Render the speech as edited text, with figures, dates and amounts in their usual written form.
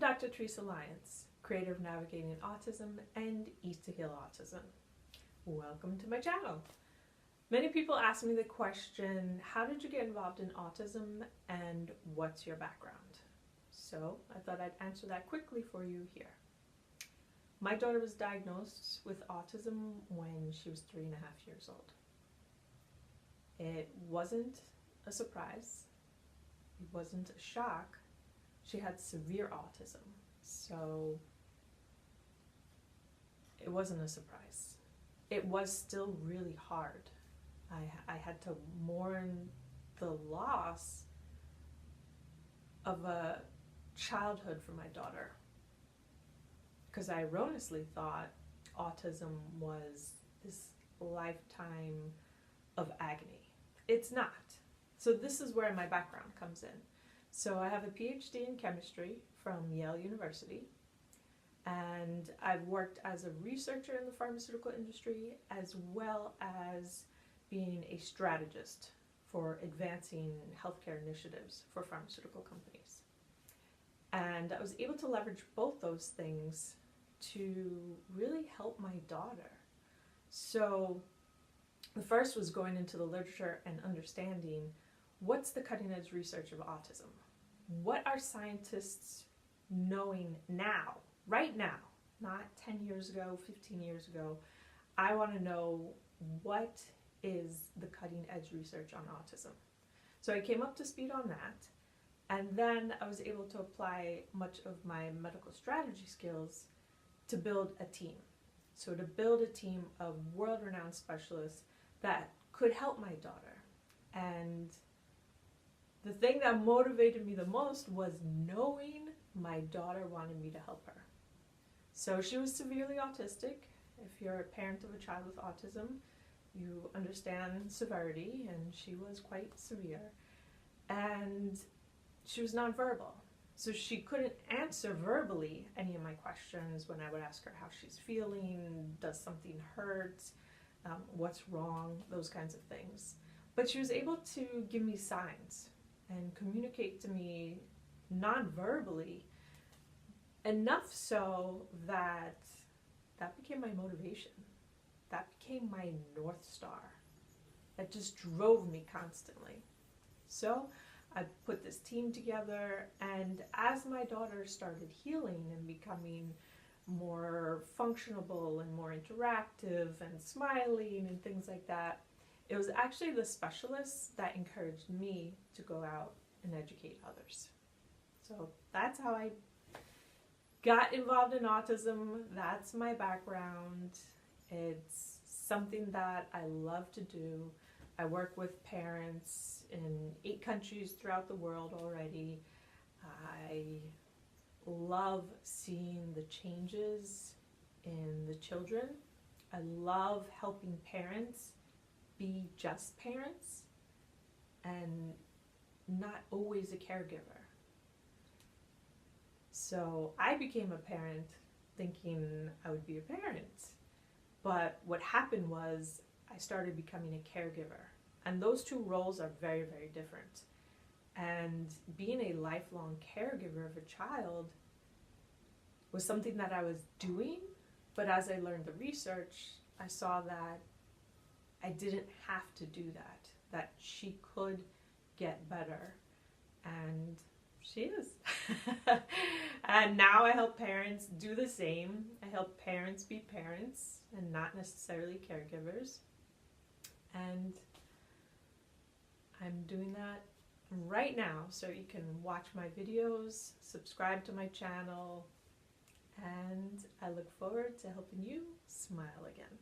Dr. Teresa Lyons, creator of Navigating Autism and Eat to Heal Autism. Welcome to my channel. Many people ask me the question, how did you get involved in autism and what's your background? So I thought I'd answer that quickly for you here. My daughter was diagnosed with autism when she was 3.5 years old. It wasn't a surprise. It wasn't a shock. She had severe autism, so it wasn't a surprise. It was still really hard. I had to mourn the loss of a childhood for my daughter, because I erroneously thought autism was this lifetime of agony. It's not. So this is where my background comes in. So I have a PhD in chemistry from Yale University, and I've worked as a researcher in the pharmaceutical industry as well as being a strategist for advancing healthcare initiatives for pharmaceutical companies. And I was able to leverage both those things to really help my daughter. So the first was going into the literature and understanding what's the cutting edge research of autism. What are scientists knowing now, right now, not 10 years ago, 15 years ago? I want to know what is the cutting edge research on autism. So I came up to speed on that, and then I was able to apply much of my medical strategy skills to build a team. So to build a team of world-renowned specialists that could help my daughter. And the thing that motivated me the most was knowing my daughter wanted me to help her. So she was severely autistic. If you're a parent of a child with autism, you understand severity, and she was quite severe. And she was nonverbal. So she couldn't answer verbally any of my questions when I would ask her how she's feeling, does something hurt, what's wrong, those kinds of things. But she was able to give me signs and communicate to me non-verbally, enough so that that became my motivation. That became my North Star. That just drove me constantly. So I put this team together, and as my daughter started healing and becoming more functionable and more interactive and smiling and things like that, it was actually the specialists that encouraged me to go out and educate others. So that's how I got involved in autism. That's my background. It's something that I love to do. I work with parents in 8 countries throughout the world already. I love seeing the changes in the children. I love helping parents be just parents and not always a caregiver. So I became a parent thinking I would be a parent. But what happened was I started becoming a caregiver. And those two roles are very, very different. And being a lifelong caregiver of a child was something that I was doing. But as I learned the research, I saw that I didn't have to do that, that she could get better, and she is. And now I help parents do the same. I help parents be parents and not necessarily caregivers. And I'm doing that right now, so you can watch my videos, subscribe to my channel, and I look forward to helping you smile again.